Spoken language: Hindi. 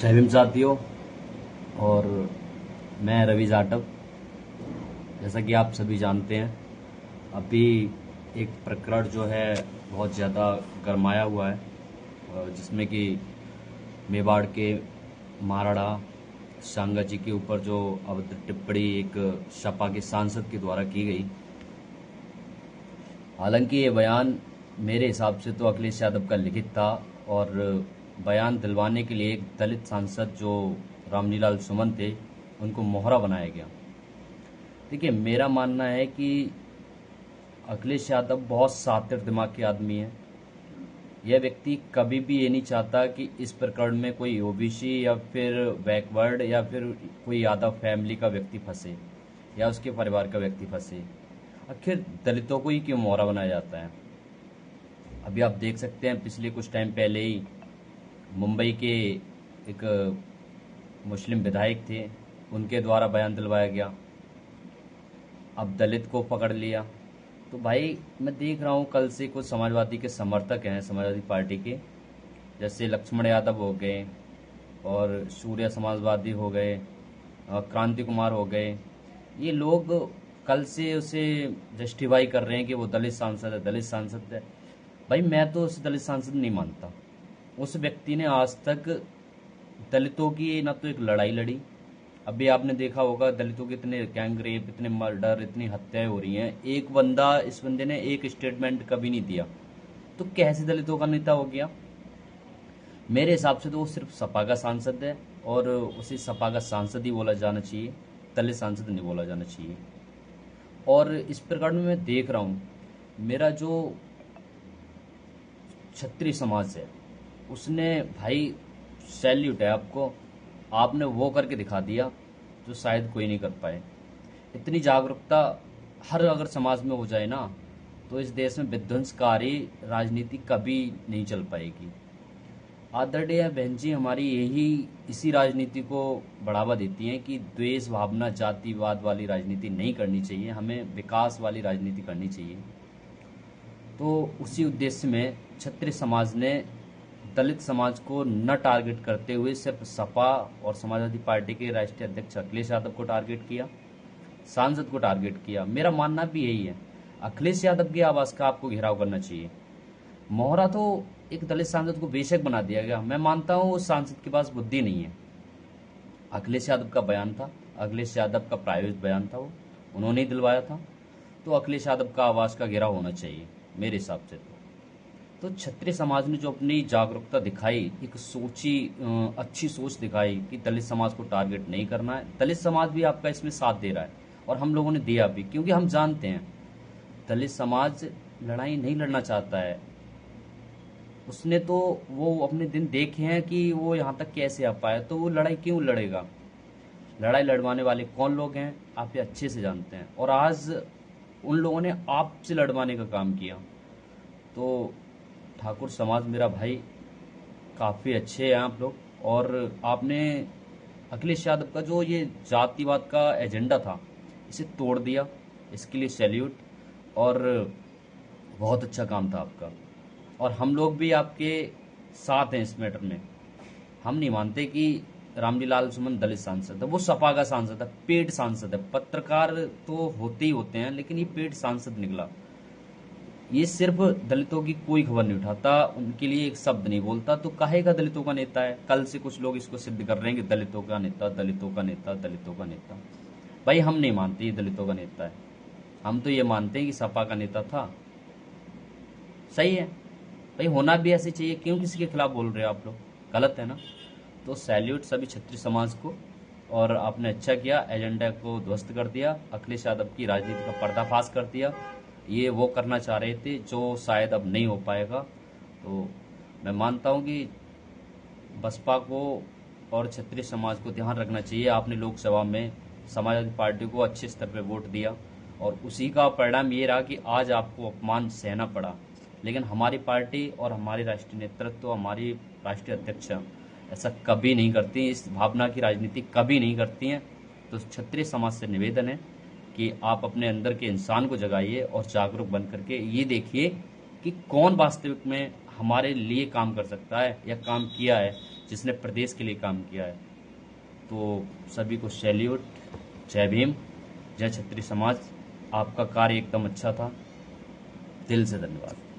जय भीम साथियों। और मैं रवि जाटव। जैसा कि आप सभी जानते हैं, अभी एक प्रकरण जो है बहुत ज़्यादा गरमाया हुआ है, जिसमें कि मेवाड़ के महाराणा सांगा जी के ऊपर जो अभद्र टिप्पणी एक सपा के सांसद के द्वारा की गई। हालांकि ये बयान मेरे हिसाब से तो अखिलेश यादव का लिखित था, और बयान दिलवाने के लिए एक दलित सांसद जो रामलीलाल सुमन थे, उनको मोहरा बनाया गया। देखिए, मेरा मानना है कि अखिलेश यादव बहुत सातिर दिमाग के आदमी है। यह व्यक्ति कभी भी ये नहीं चाहता कि इस प्रकरण में कोई ओबीसी या फिर बैकवर्ड या फिर कोई यादव फैमिली का व्यक्ति फंसे या उसके परिवार का व्यक्ति फंसे। आखिर दलितों को ही क्यों मोहरा बनाया जाता है? अभी आप देख सकते हैं, पिछले कुछ टाइम पहले ही मुंबई के एक मुस्लिम विधायक थे, उनके द्वारा बयान दिलवाया गया। अब दलित को पकड़ लिया। तो भाई, मैं देख रहा हूँ कल से कुछ समाजवादी के समर्थक हैं, समाजवादी पार्टी के, जैसे लक्ष्मण यादव हो गए और सूर्य समाजवादी हो गए, क्रांति कुमार हो गए। ये लोग कल से उसे जस्टिफाई कर रहे हैं कि वो दलित सांसद है, दलित सांसद है। भाई, मैं तो उसे दलित सांसद नहीं मानता। उस व्यक्ति ने आज तक दलितों की ना तो एक लड़ाई लड़ी। अभी आपने देखा होगा, दलितों के इतने गैंग रेप, इतने मर्डर, इतनी हत्याएं हो रही हैं, एक बंदा, इस बंदे ने एक स्टेटमेंट कभी नहीं दिया। तो कैसे दलितों का नेता हो गया? मेरे हिसाब से तो वो सिर्फ सपा का सांसद है, और उसे सपा का सांसद ही बोला जाना चाहिए, दलित सांसद नहीं बोला जाना चाहिए। और इस प्रकार में मैं देख रहा हूँ, मेरा जो क्षत्रिय समाज है, उसने भाई, सैल्यूट है आपको। आपने वो करके दिखा दिया जो शायद कोई नहीं कर पाए। इतनी जागरूकता हर अगर समाज में हो जाए ना, तो इस देश में विध्वंसकारी राजनीति कभी नहीं चल पाएगी। आदरणीय बहन जी हमारी यही इसी राजनीति को बढ़ावा देती हैं कि द्वेष भावना, जातिवाद वाली राजनीति नहीं करनी चाहिए, हमें विकास वाली राजनीति करनी चाहिए। तो उसी उद्देश्य में क्षत्रिय समाज ने दलित समाज को न टारगेट करते हुए सिर्फ सपा और समाजवादी पार्टी के राष्ट्रीय अध्यक्ष अखिलेश यादव को टारगेट किया, सांसद को टारगेट किया। मेरा मानना भी यही है, अखिलेश यादव की आवाज का आपको घेराव करना चाहिए। मोहरा तो एक दलित सांसद को बेशक बना दिया गया, मैं मानता हूं उस सांसद के पास बुद्धि नहीं है। अखिलेश यादव का बयान था, अखिलेश यादव का प्रायोजित बयान था, वो उन्होंने ही दिलवाया था। तो अखिलेश यादव का आवाज का घेराव होना चाहिए मेरे हिसाब से। तो क्षत्रिय समाज ने जो अपनी जागरूकता दिखाई, एक सोची, अच्छी सोच दिखाई कि दलित समाज को टारगेट नहीं करना है। दलित समाज भी आपका इसमें साथ दे रहा है, और हम लोगों ने दिया भी, क्योंकि हम जानते हैं दलित समाज लड़ाई नहीं लड़ना चाहता है। उसने तो वो अपने दिन देखे हैं कि वो यहाँ तक कैसे आ पाया, तो वो लड़ाई क्यों लड़ेगा? लड़ाई लड़वाने वाले कौन लोग हैं आप ये अच्छे से जानते हैं, और आज उन लोगों ने आपसे लड़वाने का काम किया। तो ठाकुर समाज मेरा भाई, काफ़ी अच्छे हैं आप लोग। और आपने अखिलेश यादव का जो ये जातिवाद का एजेंडा था, इसे तोड़ दिया, इसके लिए सैल्यूट। और बहुत अच्छा काम था आपका, और हम लोग भी आपके साथ हैं इस मैटर में। हम नहीं मानते कि रामलीलाल सुमन दलित सांसद है, वो सपा का सांसद है, पेड सांसद है। पत्रकार तो होते ही होते हैं, लेकिन ये पेड सांसद निकला। ये सिर्फ दलितों की कोई खबर नहीं उठाता, उनके लिए एक शब्द नहीं बोलता। तो काहे का दलितों का नेता है? कल से कुछ लोग इसको सिद्ध कर रहे हैं कि दलितों का नेता, दलितों का नेता, दलितों का नेता। भाई, हम नहीं मानते ये दलितों का नेता है। हम तो ये मानते हैं कि सपा का नेता था। सही है भाई, होना भी ऐसे चाहिए। क्यों किसी के खिलाफ बोल रहे हो आप लोग? गलत है ना? तो सैल्यूट सभी क्षत्रिय समाज को। और आपने अच्छा किया, एजेंडा को ध्वस्त कर दिया, अखिलेश यादव की राजनीति का पर्दाफाश कर दिया। ये वो करना चाह रहे थे जो शायद अब नहीं हो पाएगा। तो मैं मानता हूं कि बसपा को और क्षत्रिय समाज को ध्यान रखना चाहिए। आपने लोकसभा में समाजवादी पार्टी को अच्छे स्तर पर वोट दिया, और उसी का परिणाम ये रहा कि आज आपको अपमान सहना पड़ा। लेकिन हमारी पार्टी और हमारी राष्ट्रीय नेतृत्व, हमारी राष्ट्रीय अध्यक्ष ऐसा कभी नहीं करती, इस भावना की राजनीति कभी नहीं करती हैं। तो क्षत्रिय समाज से निवेदन है कि आप अपने अंदर के इंसान को जगाइए और जागरूक बन करके ये देखिए कि कौन वास्तविक में हमारे लिए काम कर सकता है या काम किया है, जिसने प्रदेश के लिए काम किया है। तो सभी को सैल्यूट। जय भीम, जय क्षत्रिय समाज। आपका कार्य एकदम अच्छा था, दिल से धन्यवाद।